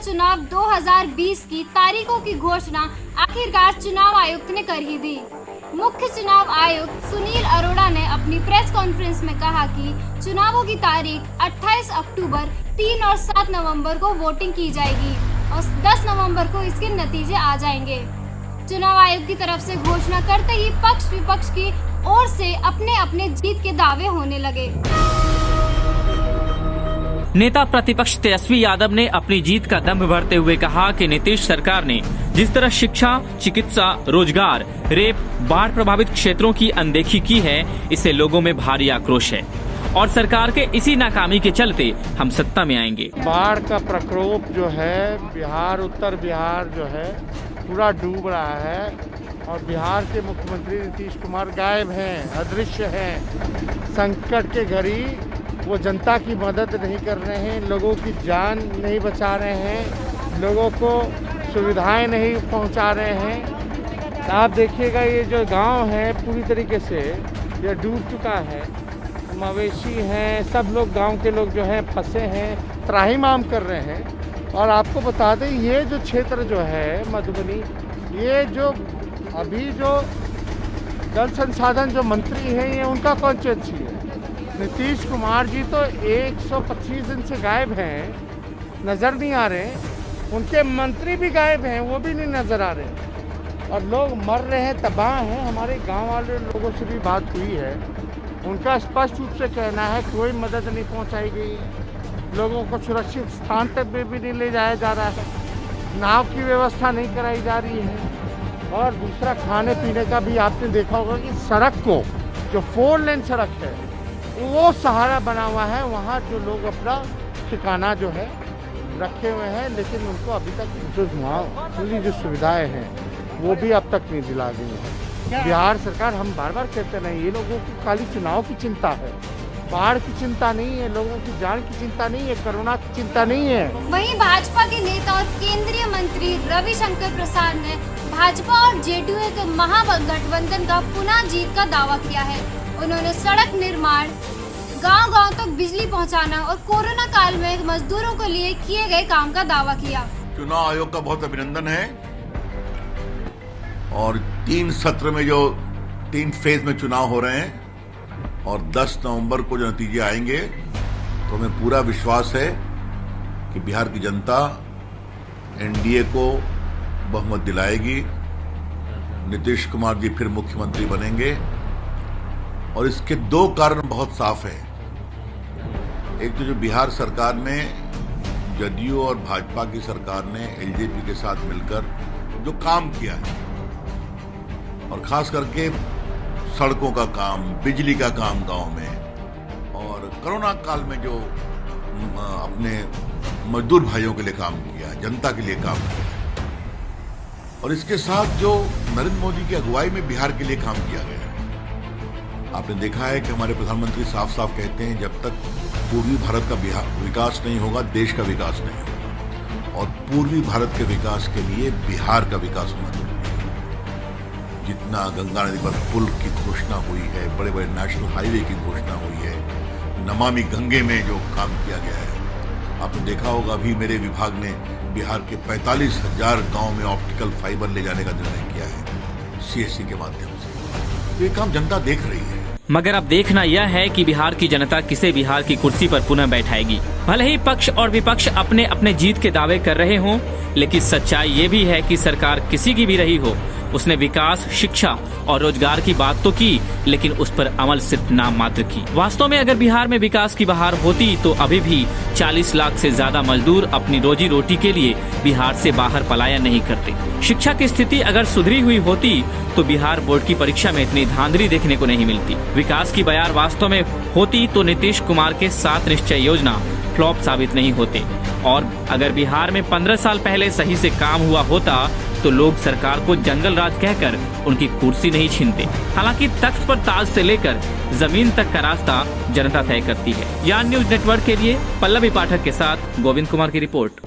चुनाव 2020 की तारीखों की घोषणा आखिरकार चुनाव आयुक्त ने कर ही दी। मुख्य चुनाव आयुक्त सुनील अरोड़ा ने अपनी प्रेस कॉन्फ्रेंस में कहा कि चुनावों की तारीख 28 अक्टूबर, 3 और 7 नवंबर को वोटिंग की जाएगी और 10 नवंबर को इसके नतीजे आ जाएंगे। चुनाव आयोग की तरफ से घोषणा करते ही पक्ष विपक्ष की ओर से अपने अपने जीत के दावे होने लगे। नेता प्रतिपक्ष तेजस्वी यादव ने अपनी जीत का दम भरते हुए कहा कि नीतीश सरकार ने जिस तरह शिक्षा, चिकित्सा, रोजगार, रेप, बाढ़ प्रभावित क्षेत्रों की अनदेखी की है, इससे लोगों में भारी आक्रोश है और सरकार के इसी नाकामी के चलते हम सत्ता में आएंगे। बाढ़ का प्रकोप जो है बिहार, उत्तर बिहार जो है पूरा डूब रहा है और बिहार के मुख्यमंत्री नीतीश कुमार गायब हैं, अदृश्य हैं। संकट के घड़ी वो जनता की मदद नहीं कर रहे हैं, लोगों की जान नहीं बचा रहे हैं, लोगों को सुविधाएं नहीं पहुंचा रहे हैं। आप देखिएगा ये जो गांव है पूरी तरीके से ये डूब चुका है। मवेशी हैं, सब लोग गांव के लोग जो हैं फंसे हैं, त्राहिमाम कर रहे हैं। और आपको बता दें ये जो क्षेत्र जो है मधुबनी, ये जो अभी जो जल संसाधन जो मंत्री हैं ये उनका कॉन्स्टिट्यूएंसी है। नीतीश कुमार जी तो 125 दिन से गायब हैं, नज़र नहीं आ रहे। उनके मंत्री भी गायब हैं, वो भी नहीं नज़र आ रहे और लोग मर रहे हैं, तबाह हैं। हमारे गांव वाले लोगों से भी बात हुई है, उनका स्पष्ट रूप से कहना है कोई मदद नहीं पहुंचाई गई, लोगों को सुरक्षित स्थान तक भी नहीं ले जाया जा रहा है, नाव की व्यवस्था नहीं कराई जा रही है। और दूसरा खाने पीने का भी आपने देखा होगा कि सड़क को जो 4 लेन सड़क है वो सहारा बना हुआ है, वहाँ जो लोग अपना ठिकाना जो है रखे हुए हैं, लेकिन उनको अभी तक जो पूरी जो सुविधाएं हैं वो भी अब तक नहीं दिला गई है। बिहार सरकार, हम बार बार कहते नहीं, ये लोगों की खाली चुनाव की चिंता है, बाढ़ की चिंता नहीं है, लोगों की जान की चिंता नहीं है, कोरोना की चिंता नहीं है। वहीं भाजपा के नेता और केंद्रीय मंत्री रविशंकर प्रसाद ने भाजपा और जेडीयू के महागठबंधन का पुनः जीत का दावा किया है। उन्होंने सड़क निर्माण, गांव-गांव तक बिजली पहुंचाना और कोरोना काल में मजदूरों के लिए किए गए काम का दावा किया। चुनाव आयोग का बहुत अभिनंदन है और 3 सत्र में जो 3 फेज में चुनाव हो रहे हैं और 10 नवंबर को जो नतीजे आएंगे तो हमें पूरा विश्वास है कि बिहार की जनता एनडीए को बहुमत दिलाएगी, नीतीश कुमार जी फिर मुख्यमंत्री बनेंगे। और इसके 2 कारण बहुत साफ हैं। एक तो जो बिहार सरकार ने, जदयू और भाजपा की सरकार ने एलजेपी के साथ मिलकर जो काम किया है और खास करके सड़कों का काम, बिजली का काम गांव में, और कोरोना काल में जो अपने मजदूर भाइयों के लिए काम किया, जनता के लिए काम किया, और इसके साथ जो नरेंद्र मोदी की अगुवाई में बिहार के लिए काम किया गया। आपने देखा है कि हमारे प्रधानमंत्री साफ साफ कहते हैं जब तक पूर्वी भारत का विकास नहीं होगा, देश का विकास नहीं होगा। और पूर्वी भारत के विकास के लिए बिहार का विकास होना जरूरी है। जितना गंगा नदी पर पुल की घोषणा हुई है, बड़े बड़े नेशनल हाईवे की घोषणा हुई है, नमामि गंगे में जो काम किया गया है, आपने देखा होगा अभी मेरे विभाग ने बिहार के 45,000 गाँव में ऑप्टिकल फाइबर ले जाने का निर्णय किया है सीएससी के माध्यम से। तो ये काम जनता देख रही है। मगर अब देखना यह है कि बिहार की जनता किसे बिहार की कुर्सी पर पुनः बैठाएगी। भले ही पक्ष और विपक्ष अपने अपने जीत के दावे कर रहे हों, लेकिन सच्चाई ये भी है कि सरकार किसी की भी रही हो, उसने विकास, शिक्षा और रोजगार की बात तो की, लेकिन उस पर अमल सिर्फ नाम मात्र की। वास्तव में अगर बिहार में विकास की बहार होती तो अभी भी 40 लाख से ज्यादा मजदूर अपनी रोजी रोटी के लिए बिहार से बाहर पलायन नहीं करते। शिक्षा की स्थिति अगर सुधरी हुई होती तो बिहार बोर्ड की परीक्षा में इतनी धांधली देखने को नहीं मिलती। विकास की बयार वास्तव में होती तो नीतीश कुमार के 7 निश्चय योजना फ्लॉप साबित नहीं होते। और अगर बिहार में 15 साल पहले सही से काम हुआ होता तो लोग सरकार को जंगल राज कहकर उनकी कुर्सी नहीं छीनते। हालांकि तख्त पर ताज से लेकर जमीन तक का रास्ता जनता तय करती है। यान न्यूज नेटवर्क के लिए पल्लवी पाठक के साथ गोविंद कुमार की रिपोर्ट।